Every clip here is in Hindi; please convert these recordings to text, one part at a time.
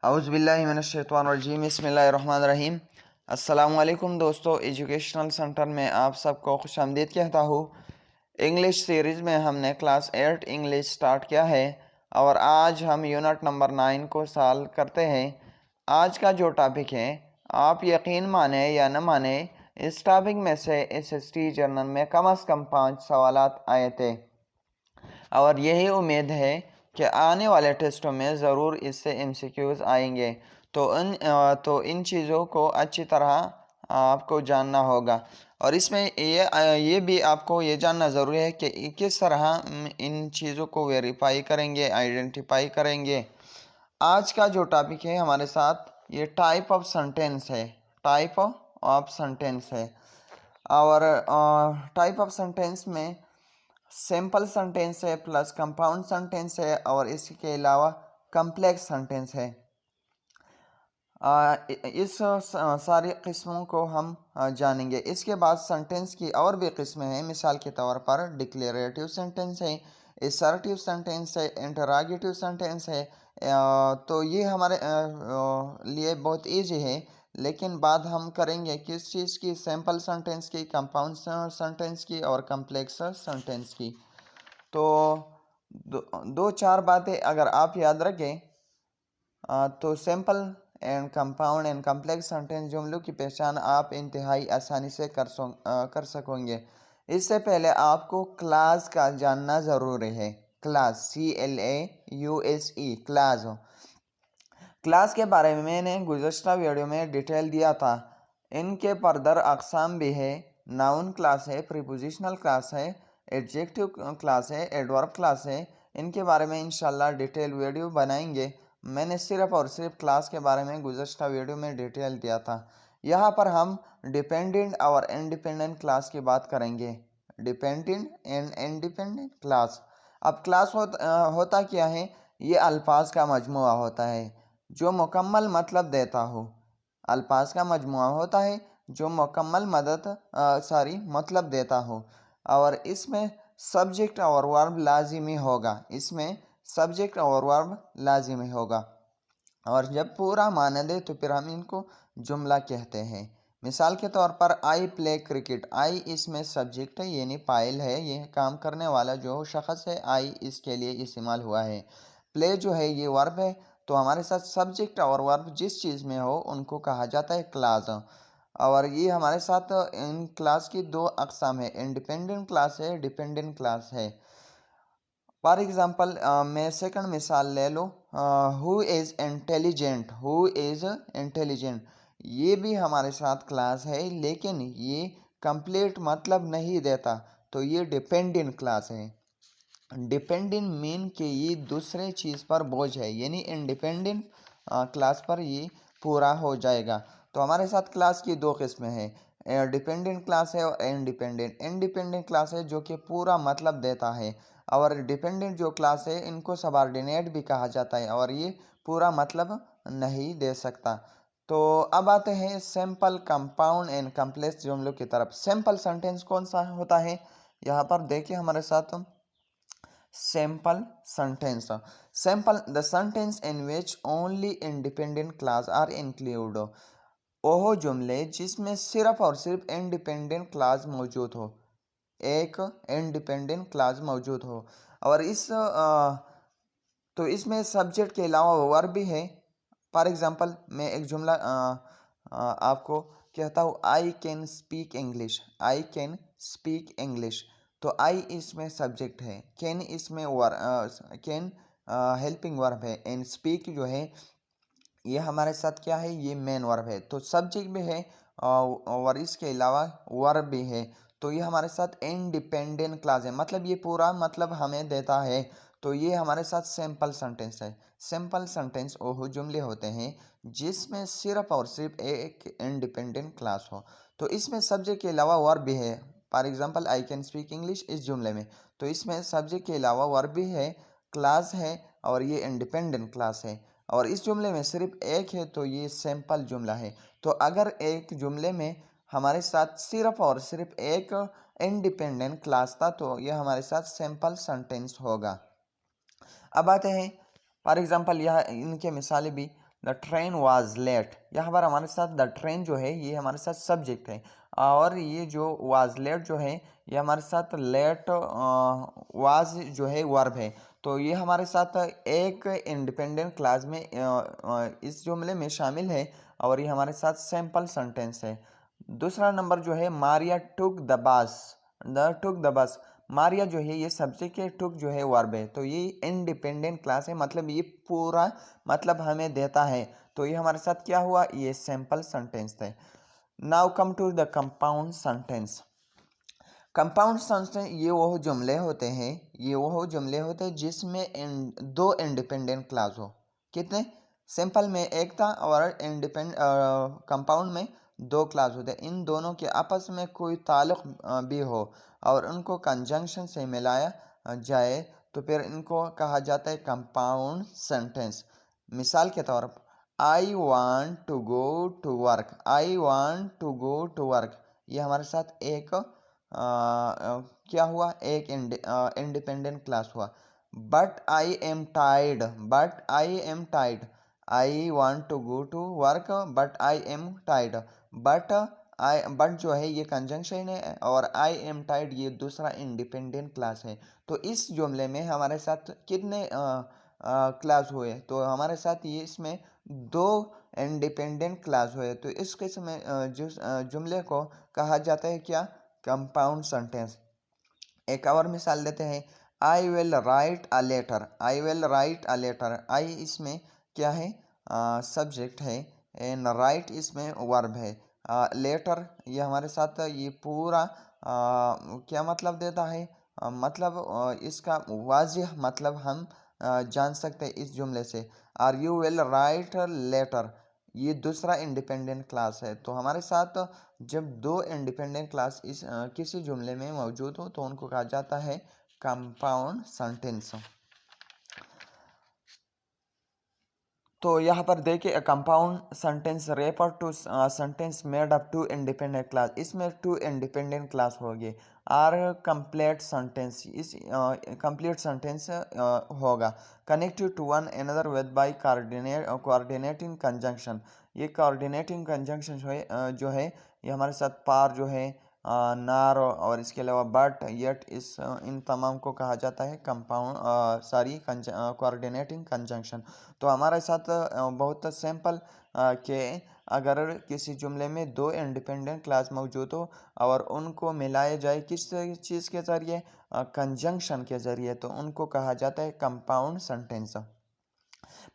औज़ुबिल्लाहिमिनश्शैतानिर्रजीम बिस्मिल्लाहिर्रहमानिर्रहीम। अस्सलामुअलैकुम दोस्तों, एजुकेशनल सेंटर में आप सबको खुशामदीद कहता हूँ। इंग्लिश सीरीज़ में हमने क्लास 8 इंग्लिश स्टार्ट किया है और आज हम यूनिट नंबर 9 को सॉल्व करते हैं। आज का जो टॉपिक है, आप यकीन माने या न माने, इस टॉपिक में से एसएसटी जर्नल में कम से कम 5 सवालात आए थे और यही उम्मीद है कि आने वाले टेस्टों में ज़रूर इससे एमसीक्यूज़ आएंगे। तो इन चीज़ों को अच्छी तरह आपको जानना होगा और इसमें ये भी आपको ये जानना ज़रूरी है कि किस तरह इन चीज़ों को वेरीफाई करेंगे, आइडेंटिफाई करेंगे। आज का जो टॉपिक है हमारे साथ, ये टाइप ऑफ सेंटेंस है। टाइप ऑफ सेंटेंस है और टाइप ऑफ सेंटेंस में सिंपल सेंटेंस है प्लस कंपाउंड सेंटेंस है और इसके अलावा कम्प्लेक्स सेंटेंस है। इस सारी किस्मों को हम जानेंगे। इसके बाद सेंटेंस की और भी किस्में हैं। मिसाल के तौर पर डिक्लेरेटिव सेंटेंस है, असर्टिव सेंटेंस है, इंटरोगेटिव सेंटेंस है। तो ये हमारे लिए बहुत इजी है, लेकिन बात हम करेंगे किस चीज़ की, सिंपल सेंटेंस की, कंपाउंड सेंटेंस की और कम्प्लेक्स सेंटेंस की। तो दो चार बातें अगर आप याद रखें तो simple and compound and complex sentence जुमलों की पहचान आप इंतहाई आसानी से कर सकोगे। इससे पहले आपको क्लास का जानना ज़रूरी है। क्लास, CLAUSE, क्लास हो। क्लास के बारे में मैंने गुज़श्ता वीडियो में डिटेल दिया था। इनके फर्दर अक़साम भी है। नाउन क्लास है, प्रीपोजिशनल क्लास है, एडजेक्टिव क्लास है, एडवर्ब क्लास है। इनके बारे में इंशाल्लाह डिटेल वीडियो बनाएंगे। मैंने सिर्फ़ और सिर्फ क्लास के बारे में गुज़श्ता वीडियो में डिटेल दिया था। यहाँ पर हम डिपेंडेंट और इंडिपेंडेंट क्लास की बात करेंगे। Dependent and independent class. अब क्लास होता क्या है? ये अल्फाज का मजमुआ होता है जो मुकम्मल मतलब देता हो। अल्फाज का मजमुआ होता है जो मुकम्मल मतलब देता हो और इसमें सब्जेक्ट और वर्ब लाजिमी होगा। इसमें सब्जेक्ट और वर्ब लाजिमी होगा और जब पूरा माने दे तो फिर हम इनको जुमला कहते हैं। मिसाल के तौर पर आई प्ले क्रिकेट। आई इसमें सब्जेक्ट है, यानी फाइल है, ये काम करने वाला जो शख्स है, आई इसके लिए इस्तेमाल हुआ है। प्ले जो है ये वर्ब है, तो हमारे साथ सब्जेक्ट और वर्ब जिस चीज़ में हो उनको कहा जाता है क्लास। और ये हमारे साथ इन क्लास की दो अक़साम है, इंडिपेंडेंट क्लास है, डिपेंडेंट क्लास है। फॉर एग्ज़ाम्पल मैं सेकंड मिसाल ले लो, who is intelligent. Who is intelligent, ये भी हमारे साथ क्लास है, लेकिन ये कंप्लीट मतलब नहीं देता, तो ये डिपेंडेंट क्लास है। डिपेंडेंट मीन कि ये दूसरे चीज़ पर बोझ है, यानी इंडिपेंडेंट क्लास पर ये पूरा हो जाएगा। तो हमारे साथ क्लास की दो किस्में हैं, डिपेंडेंट क्लास है और इंडिपेंडेंट। इंडिपेंडेंट क्लास है जो कि पूरा मतलब देता है और डिपेंडेंट जो क्लास है इनको सबऑर्डिनेट भी कहा जाता है और ये पूरा मतलब नहीं दे सकता। तो अब आते हैं सिंपल, कंपाउंड एंड कम्प्लेक्स जुमलों की तरफ। सिंपल सेंटेंस कौन सा होता है? यहाँ पर देखिए हमारे साथ simple sentence. Simple, the sentence in which only independent clause are included. ओह जुमले जिसमें सिर्फ और सिर्फ इंडिपेंडेंट क्लास मौजूद हो, एक इंडिपेंडेंट क्लास मौजूद हो और तो इसमें सब्जेक्ट के अलावा वर्ब भी है। फॉर एग्जांपल मैं एक जुमला आपको कहता हूँ, I can speak English. I can speak English, तो आई इसमें सब्जेक्ट है, कैन इसमें कैन हेल्पिंग वर्ब है एंड स्पीक जो है ये हमारे साथ क्या है, ये मेन वर्ब है। तो सब्जेक्ट भी है और इसके अलावा वर्ब भी है, तो ये हमारे साथ इंडिपेंडेंट क्लास है, मतलब ये पूरा मतलब हमें देता है। तो ये हमारे साथ सिंपल सेंटेंस है। सिंपल सेंटेंस वो जुमले होते हैं जिसमें सिर्फ और सिर्फ एक इंडिपेंडेंट क्लास हो। तो इसमें सब्जेक्ट के अलावा वर्ब भी है। For example I can speak English इस जुमले में, तो इसमें सब्जेक्ट के अलावा वर्ब भी है, क्लास है और ये इंडिपेंडेंट क्लास है और इस जुमले में सिर्फ एक है, तो ये सिंपल जुमला है। तो अगर एक जुमले में हमारे साथ सिर्फ और सिर्फ एक इंडिपेंडेंट क्लास था तो ये हमारे साथ सिंपल सेंटेंस होगा। अब आते हैं फॉर एग्जांपल, यह इनके मिसालें भी द ट्रेन वाज लेट, यहाँ पर हमारे साथ द ट्रेन जो है ये हमारे साथ सब्जेक्ट है, और ये जो वाज लेट जो है ये हमारे साथ लेट वाज जो है वर्ब है। तो ये हमारे साथ एक इंडिपेंडेंट क्लास में इस जुमले में शामिल है, और ये हमारे साथ सैम्पल सेंटेंस है। दूसरा नंबर जो है Maria took the bus, the took the bus, Maria जो है ये सब्जेक्ट है, टुक जो है वर्ब है। तो ये इंडिपेंडेंट क्लास है, मतलब ये पूरा मतलब हमें देता है। तो ये हमारे साथ क्या हुआ, ये सैम्पल सेंटेंस है। Now come to the compound sentence. Compound sentence ये वो जुमले होते हैं, ये वो जुमले होते हैं जिसमें दो इंडिपेंडेंट क्लास हो। कितने, सिंपल में एक था और कंपाउंड में दो क्लास होते हैं। इन दोनों के आपस में कोई ताल्लुक भी हो और उनको कंजंक्शन से मिलाया जाए तो फिर इनको कहा जाता है कंपाउंड सेंटेंस। मिसाल के तौर पर I want to go to work, I want to go to work, ये हमारे साथ एक क्या हुआ, एक इंडिपेंडेंट क्लास हुआ। But I am tied, but I am tied, I want to go to work but I am tied, but जो है ये कंजंक्शन है और आई एम टाइड ये दूसरा इंडिपेंडेंट क्लास है। तो इस जुमले में हमारे साथ कितने क्लास हुए, तो हमारे साथ ये इसमें दो इंडिपेंडेंट क्लास हुए। तो इस किस्म में जिस जुमले को कहा जाता है क्या, कंपाउंड सेंटेंस। एक और मिसाल देते हैं, I will write a letter, I will write a letter, I इसमें क्या है, सब्जेक्ट है, एंड राइट इसमें वर्ब है। लेटर ये हमारे साथ ये पूरा क्या मतलब देता है, मतलब इसका वाजिह मतलब हम जान सकते हैं इस जुमले से। Or you will write letter, ये दूसरा इंडिपेंडेंट क्लास है। तो हमारे साथ जब दो इंडिपेंडेंट क्लास इस किसी जुमले में मौजूद हो तो उनको कहा जाता है कंपाउंड सेंटेंस। तो यहाँ पर देखिए compound sentence refer to sentence made up two independent clause, इसमें टू इंडिपेंडेंट क्लास होगी। आर कंप्लीट सेंटेंस, इस कंप्लीट सेंटेंस होगा। Connected to one another with by coordinating conjunction, ये कोऑर्डिनेटिंग कंजंक्शन जो है ये हमारे साथ पार जो है नार और इसके अलावा बट यट, इस इन तमाम को कहा जाता है कंपाउंड सॉरी कोऑर्डिनेटिंग कंजंक्शन। तो हमारे साथ बहुत सिंपल कि अगर किसी जुमले में दो इंडिपेंडेंट क्लास मौजूद हो और उनको मिलाया जाए किस चीज़ के ज़रिए, कंजंक्शन के ज़रिए, तो उनको कहा जाता है compound sentence.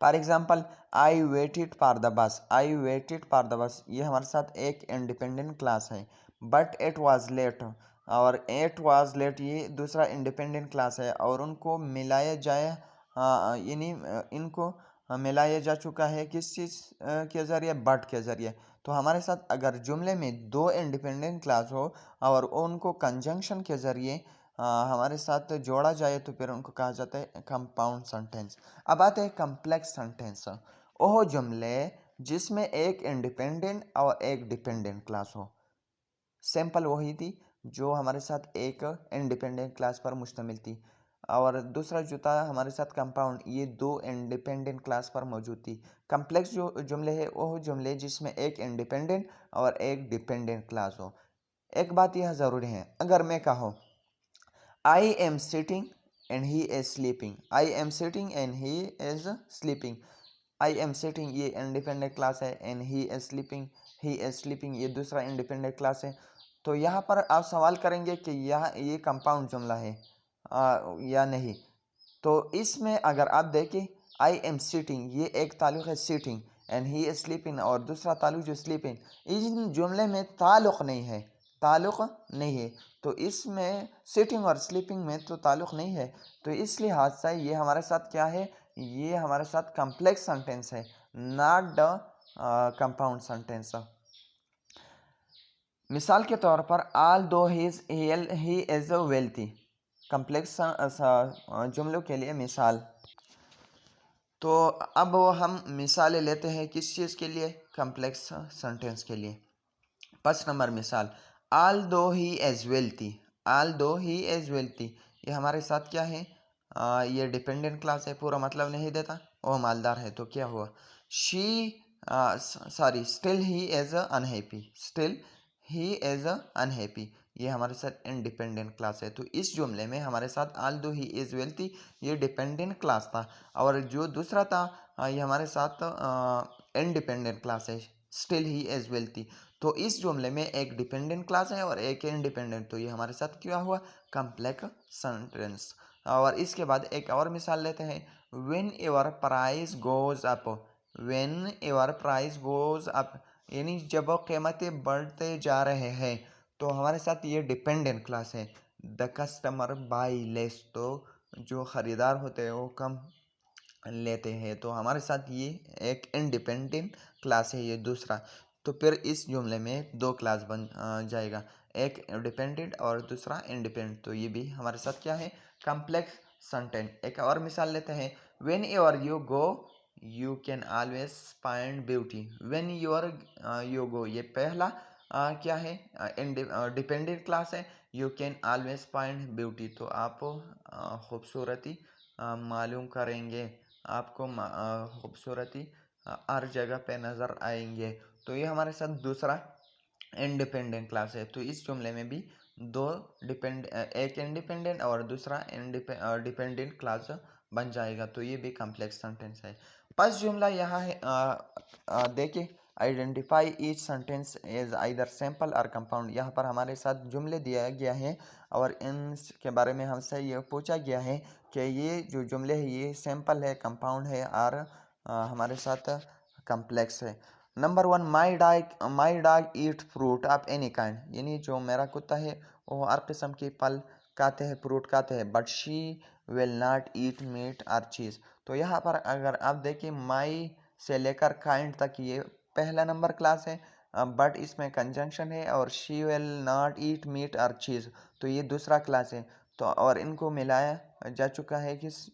For example I waited for the bus, I waited for the bus, ये हमारे साथ एक इंडिपेंडेंट क्लास है। बट इट वाज लेट, और इट वाज लेट ये दूसरा इंडिपेंडेंट क्लास है, और उनको मिलाया जाए यानी इनको मिलाया जा चुका है किस चीज़ के ज़रिए, बट के ज़रिए। तो हमारे साथ अगर जुमले में दो इंडिपेंडेंट क्लास हो और उनको कंजंक्शन के ज़रिए हमारे साथ जोड़ा जाए तो फिर उनको कहा जाता है कंपाउंड सेंटेंस। अब आते हैं कम्प्लेक्स सेंटेंस, वो जुमले जिसमें एक इंडिपेंडेंट और एक डिपेंडेंट क्लास हो। सिंपल वही थी जो हमारे साथ एक इंडिपेंडेंट क्लास पर मुश्तमिल थी, और दूसरा जो था हमारे साथ कंपाउंड, ये दो इंडिपेंडेंट क्लास पर मौजूद थी। कम्प्लेक्स जो जुमले है वो जुमले जिसमें एक इंडिपेंडेंट और एक डिपेंडेंट क्लास हो। एक बात यह ज़रूरी है, अगर मैं कहूँ I am sitting and he is sleeping, I am sitting and he is sleeping, I am sitting ये इंडिपेंडेंट क्लास है, and he is sleeping, he is sleeping ये दूसरा इंडिपेंडेंट क्लास है। तो यहाँ पर आप सवाल करेंगे कि यह ये कंपाउंड जुमला है या नहीं। तो इसमें अगर आप देखें आई एम सीटिंग ये एक ताल्लुक़ है sitting, and he is sleeping और दूसरा ताल्लुक़ जो स्लीपिंग, इस जुमले में ताल्लुक़ नहीं है, ताल्लुक़ नहीं है। तो इसमें सिटिंग और स्लीपिंग में तो ताल्लुक़ नहीं है, तो इस लिहाज से ये हमारे साथ क्या है, ये हमारे साथ कम्प्लेक्स सेंटेंस है, नॉट द कंपाउंड सेंटेंस। मिसाल के तौर पर आल दो ही इज़ वेल्थी, कम्प्लेक्स जुमलों के लिए मिसाल। तो अब हम मिसालें लेते हैं किस चीज़ के लिए, कम्प्लेक्स सेंटेंस के लिए। फर्स्ट नंबर मिसाल, आल दो ही एज वेल्थी, आल दो ही एज वेल्थी, ये हमारे साथ क्या है, ये डिपेंडेंट क्लास है, पूरा मतलब नहीं देता, वो मालदार है। तो क्या हुआ, she sorry still he is unhappy, still he is unhappy, ये हमारे साथ इंडिपेंडेंट क्लास है। तो इस जुमले में हमारे साथ आल्दो ही इज़ वेल्थी, ये डिपेंडेंट क्लास था, और जो दूसरा था ये हमारे साथ इंडिपेंडेंट क्लास है, स्टिल ही इज़ वेल्थी। तो इस जुमले में एक डिपेंडेंट क्लास है और एक इंडिपेंडेंट, तो ये हमारे साथ क्या हुआ, कम्प्लेक्स सेंटेंस। और इसके बाद एक और मिसाल लेते हैं, when your price goes up, when your price goes up, यानी जब कीमतें बढ़ते जा रहे हैं, तो हमारे साथ ये डिपेंडेंट क्लास है। द कस्टमर बाई लेस, तो जो ख़रीदार होते हैं वो कम लेते हैं, तो हमारे साथ ये एक इंडिपेंडेंट क्लास है ये दूसरा। तो फिर इस जुमले में दो क्लास बन जाएगा, एक डिपेंडेंट और दूसरा इंडिपेंडेंट, तो ये भी हमारे साथ क्या है, कम्प्लेक्स सेंटेंस। एक और मिसाल लेते हैं, when ever you go you can always find beauty, when you go, ये पहला क्या है, डिपेंडेंट क्लास है, you can always find beauty, तो आप खूबसूरती मालूम करेंगे, आपको खूबसूरती हर जगह पे नज़र आएंगे, तो ये हमारे साथ दूसरा इंडिपेंडेंट क्लास है। तो इस जुमले में भी दो एक इंडिपेंडेंट और दूसरा डिपेंडेंट क्लास बन जाएगा, तो ये भी कम्प्लेक्स सेंटेंस है। फर्स्ट जुमला यहाँ है, देखिए, identify each sentence as either simple और कंपाउंड। यहाँ पर हमारे साथ जुमले दिया गया है और इनके बारे में हमसे ये पूछा गया है कि ये जो जुमले है ये सिंपल है, कंपाउंड है, और हमारे साथ कम्प्लेक्स है। Number one, my dog eat fruit of any kind, यानी जो मेरा कुत्ता है वो हर किस्म के फल खाते हैं, फ्रूट खाते हैं, but she will not eat meat और चीज़। तो यहाँ पर अगर आप देखिए, माई से लेकर काइंड तक ये पहला नंबर क्लास है, बट इसमें कंजंक्शन है, और she will not eat meat और चीज़, तो ये दूसरा क्लास है। तो और इनको मिलाया जा चुका है किस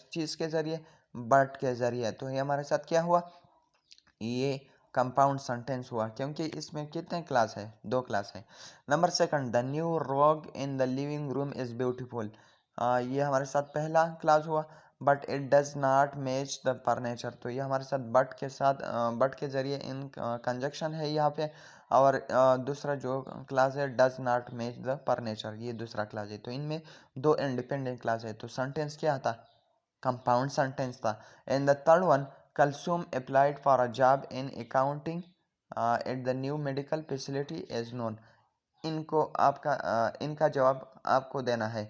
चीज़ के ज़रिए, बट के ज़रिए, तो ये हमारे साथ क्या हुआ, ये कंपाउंड सेंटेंस हुआ, क्योंकि इसमें कितने क्लास है, दो क्लास है। Number second, the new rug in the living room is beautiful, ये हमारे साथ पहला क्लास हुआ, but it does not match the furniture, तो ये हमारे साथ बट के साथ बट के ज़रिए इन कंजक्शन है यहाँ पे, और दूसरा जो क्लास है does not match the furniture, ये दूसरा क्लास है। तो इनमें दो इंडिपेंडेंट क्लास है, तो सेंटेंस क्या था, कंपाउंड सेंटेंस था। And the third one, Kalsum applied for a job in accounting at the new medical facility as known, इनको इनका जवाब आपको देना है।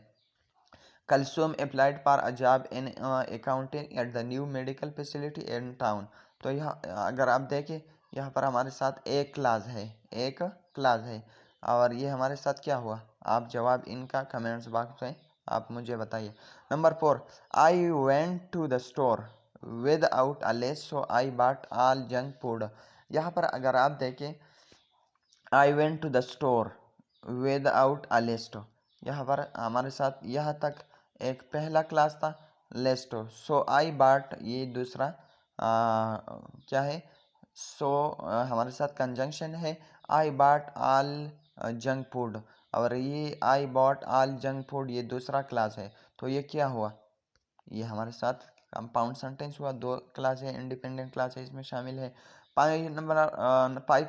Kalsum applied for a job in accounting at the new medical facility in town, तो यह अगर आप देखें यहाँ पर हमारे साथ एक क्लास है, एक क्लास है, और ये हमारे साथ क्या हुआ, आप जवाब इनका कमेंट्स बॉक्स में आप मुझे बताइए। Number four, I went to the store without a list so I bought all junk food, यहाँ पर अगर आप देखें, I went to the store without a list, यहाँ पर हमारे साथ यहाँ तक एक पहला क्लास था, लेस्टो, सो आई बाट, ये दूसरा क्या है, सो हमारे साथ कंजंक्शन है, आई बाट ऑल जंक फूड, और ये आई बॉट ऑल जंक फूड, ये दूसरा क्लास है, तो ये क्या हुआ, ये हमारे साथ कंपाउंड सेंटेंस हुआ, दो क्लास है, इंडिपेंडेंट क्लास है इसमें शामिल है। Five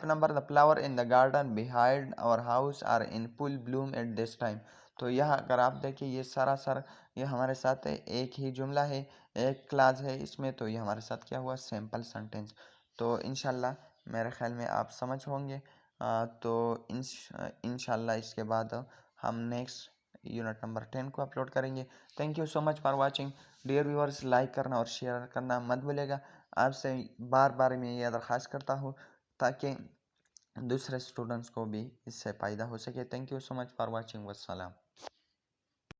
number, the flower in the garden behind our house are in full bloom at this time, तो यह अगर आप देखिए ये सरासर ये हमारे साथ है, एक ही जुमला है, एक क्लास है इसमें, तो ये हमारे साथ क्या हुआ, सिंपल सेंटेंस। तो इंशाल्लाह मेरे ख्याल में आप समझ होंगे, तो इंशाल्लाह इसके बाद हम नेक्स्ट यूनिट नंबर 10 को अपलोड करेंगे। Thank you so much for watching dear viewers, like करना और शेयर करना मत भूलेगा। आपसे बार बार मैं ये दरख्वास्त करता हूँ ताकि दूसरे स्टूडेंट्स को भी इससे फ़ायदा हो सके। Thank you so much for watching, वस्सलाम।